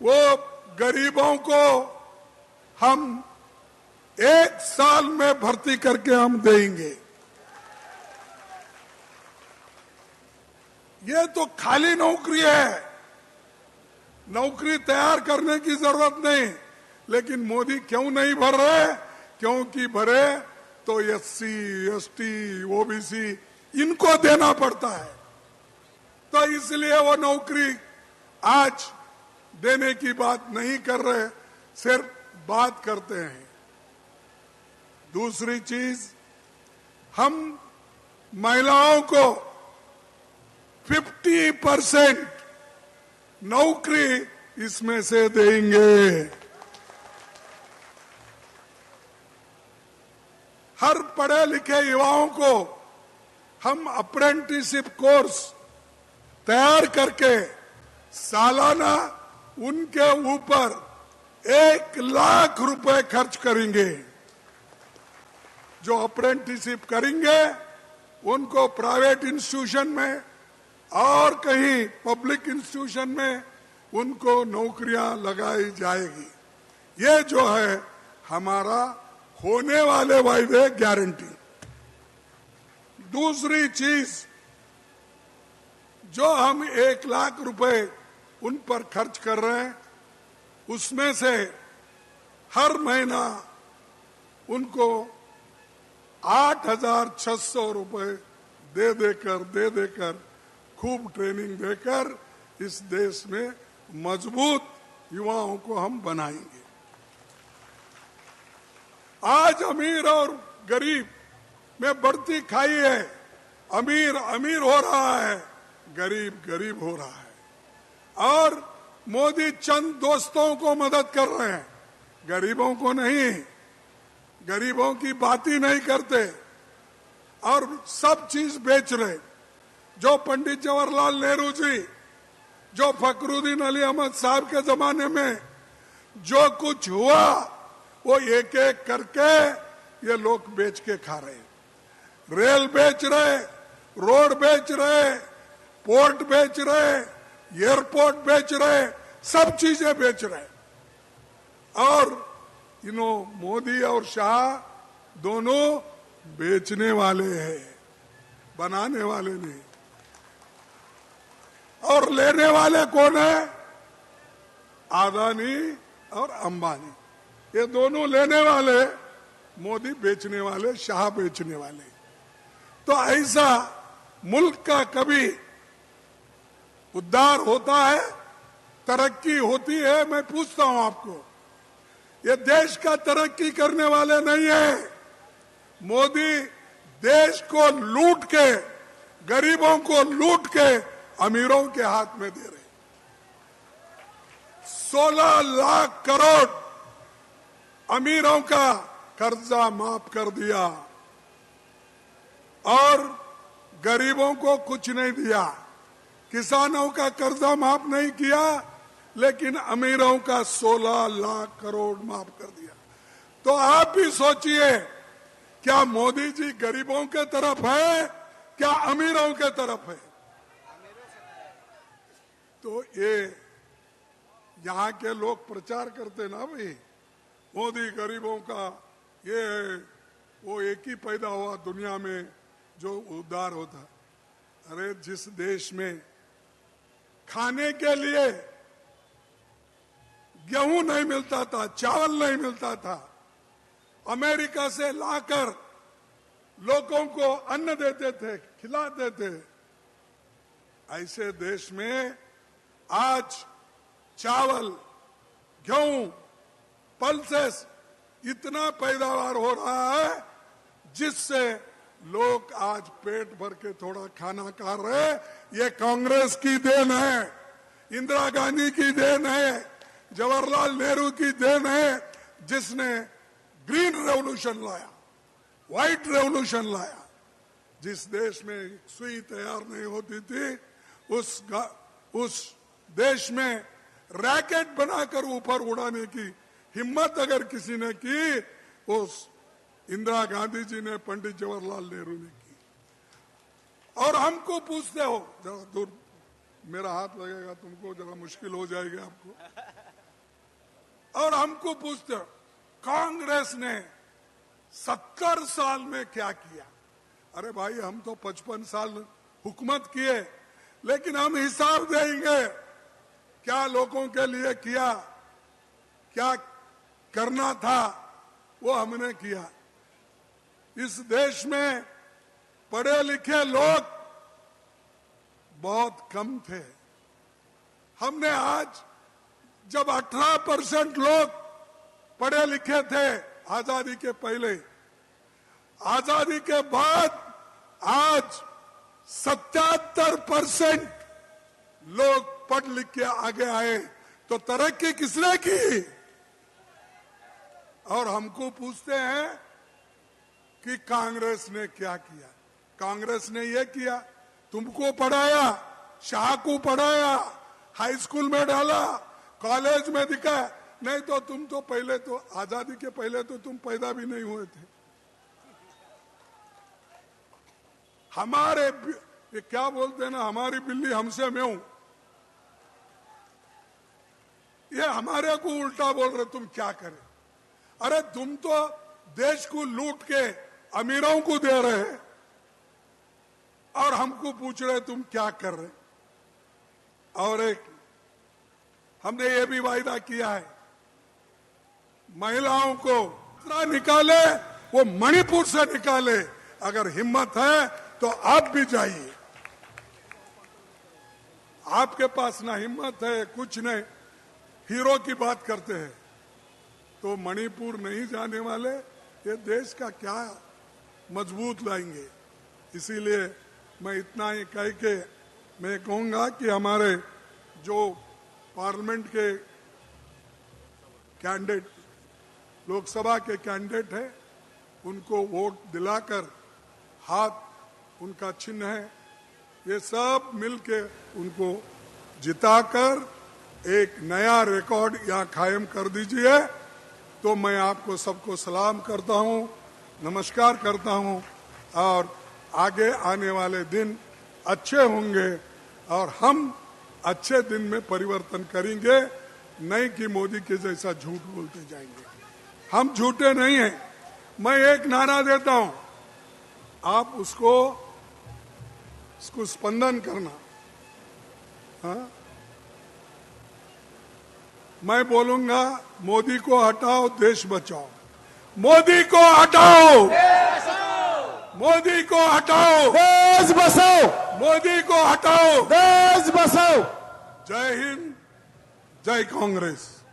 वो गरीबों को हम 1 साल में भर्ती करके हम देंगे। ये तो खाली नौकरी है, नौकरी तैयार करने की जरूरत नहीं। लेकिन मोदी क्यों नहीं भर रहे? क्योंकि भरे तो SC, ST, OBC इनको देना पड़ता है, तो इसलिए वो नौकरी आज देने की बात नहीं कर रहे, सिर्फ बात करते हैं। दूसरी चीज, हम महिलाओं को 50% नौकरी इसमें से देंगे। हर पढ़े लिखे युवाओं को हम अप्रेंटिसशिप कोर्स तैयार करके सालाना उनके ऊपर 1 लाख रुपए खर्च करेंगे। जो अप्रेंटिसशिप करेंगे उनको प्राइवेट इंस्टीट्यूशन में और कहीं पब्लिक इंस्टीट्यूशन में उनको नौकरियां लगाई जाएगी। ये जो है हमारा होने वाले वायदे गारंटी। दूसरी चीज, जो हम 1 लाख रुपए उन पर खर्च कर रहे हैं, उसमें से हर महीना उनको 8,600 रुपए दे देकर खूब ट्रेनिंग देकर इस देश में मजबूत युवाओं को हम बनाएंगे। आज अमीर और गरीब में बढ़ती खाई है। अमीर अमीर हो रहा है, गरीब गरीब हो रहा है। और मोदी चंद दोस्तों को मदद कर रहे हैं, गरीबों को नहीं। गरीबों की बात ही नहीं करते और सब चीज बेच रहे। जो पंडित जवाहरलाल नेहरू जी, जो फखरुद्दीन अली अहमद साहब के जमाने में जो कुछ हुआ, वो एक एक करके ये लोग बेच के खा रहे। रेल बेच रहे, रोड बेच रहे, पोर्ट बेच रहे, एयरपोर्ट बेच रहे, सब चीजें बेच रहे। और मोदी और शाह दोनों बेचने वाले हैं, बनाने वाले नहीं। और लेने वाले कौन है? अदानी और अंबानी, ये दोनों लेने वाले, मोदी बेचने वाले, शाह बेचने वाले। तो ऐसा मुल्क का कभी उद्धार होता है, तरक्की होती है? मैं पूछता हूं आपको, ये देश का तरक्की करने वाले नहीं है। मोदी देश को लूट के, गरीबों को लूट के अमीरों के हाथ में दे रहे। 16 लाख करोड़ अमीरों का कर्जा माफ कर दिया और गरीबों को कुछ नहीं दिया। किसानों का कर्जा माफ नहीं किया, लेकिन अमीरों का 16 लाख करोड़ माफ कर दिया। तो आप भी सोचिए, क्या मोदी जी गरीबों के तरफ है, क्या अमीरों के तरफ है? तो ये यहाँ के लोग प्रचार करते ना, भाई मोदी गरीबों का ये है, वो एक ही पैदा हुआ दुनिया में जो उद्धार होता। अरे जिस देश में खाने के लिए गेहूं नहीं मिलता था, चावल नहीं मिलता था, अमेरिका से लाकर लोगों को अन्न देते थे, खिलाते थे, ऐसे देश में आज चावल, गेहूं, पल्सेस इतना पैदावार हो रहा है जिससे लोग आज पेट भर के थोड़ा खाना खा रहे। ये कांग्रेस की देन है, इंदिरा गांधी की देन है, जवाहरलाल नेहरू की देन है, जिसने ग्रीन रेवोल्यूशन लाया, व्हाइट रेवोल्यूशन लाया। जिस देश में सुई तैयार नहीं होती थी, उस देश में रैकेट बनाकर ऊपर उड़ाने की हिम्मत अगर किसी ने की, उस इंदिरा गांधी जी ने, पंडित जवाहरलाल नेहरू ने की। और हमको पूछते हो, जरा दूर मेरा हाथ लगेगा तुमको, जरा मुश्किल हो जाएगी आपको। और हमको पूछते हो कांग्रेस ने 70 साल में क्या किया। अरे भाई हम तो 55 साल हुकूमत किए, लेकिन हम हिसाब देंगे क्या लोगों के लिए किया, क्या करना था वो हमने किया। इस देश में पढ़े लिखे लोग बहुत कम थे। हमने आज जब 18% लोग पढ़े लिखे थे आजादी के पहले, आजादी के बाद आज 77% लोग पढ़ लिख के आगे आए, तो तरक्की किसने की। और हमको पूछते हैं कि कांग्रेस ने क्या किया। कांग्रेस ने ये किया, तुमको पढ़ाया, शाह को पढ़ाया, हाई स्कूल में डाला, कॉलेज में दिखा। नहीं तो तुम तो पहले तो आजादी के पहले तो तुम पैदा भी नहीं हुए थे। हमारे ये क्या बोलते हैं ना, हमारी बिल्ली हमसे मैं हूं, ये हमारे को उल्टा बोल रहे, तुम क्या करें। अरे तुम तो देश को लूट के अमीरों को दे रहे हैं और हमको पूछ रहे तुम क्या कर रहे। और एक हमने ये भी वायदा किया है, महिलाओं को निकाले वो मणिपुर से निकाले। अगर हिम्मत है तो आप भी जाइए। आपके पास ना हिम्मत है कुछ नहीं, हीरो की बात करते हैं, तो मणिपुर नहीं जाने वाले ये देश का क्या मजबूत लाएंगे। इसीलिए मैं इतना ही कह के मैं कहूंगा कि हमारे जो पार्लियामेंट के कैंडिडेट, लोकसभा के कैंडिडेट हैं, उनको वोट दिलाकर, हाथ उनका चिन्ह है, ये सब मिलके उनको जिताकर एक नया रिकॉर्ड यहाँ कायम कर दीजिए। तो मैं आपको सबको सलाम करता हूँ, नमस्कार करता हूँ और आगे आने वाले दिन अच्छे होंगे और हम अच्छे दिन में परिवर्तन करेंगे, नहीं कि मोदी के जैसा झूठ बोलते जाएंगे। हम झूठे नहीं हैं। मैं एक नारा देता हूँ, आप उसको स्पंदन करना। हाँ, मैं बोलूंगा मोदी को हटाओ, देश बचाओ। मोदी को हटाओ, मोदी को हटाओ, देश बचाओ। मोदी को हटाओ, देश बचाओ। जय हिंद, जय कांग्रेस।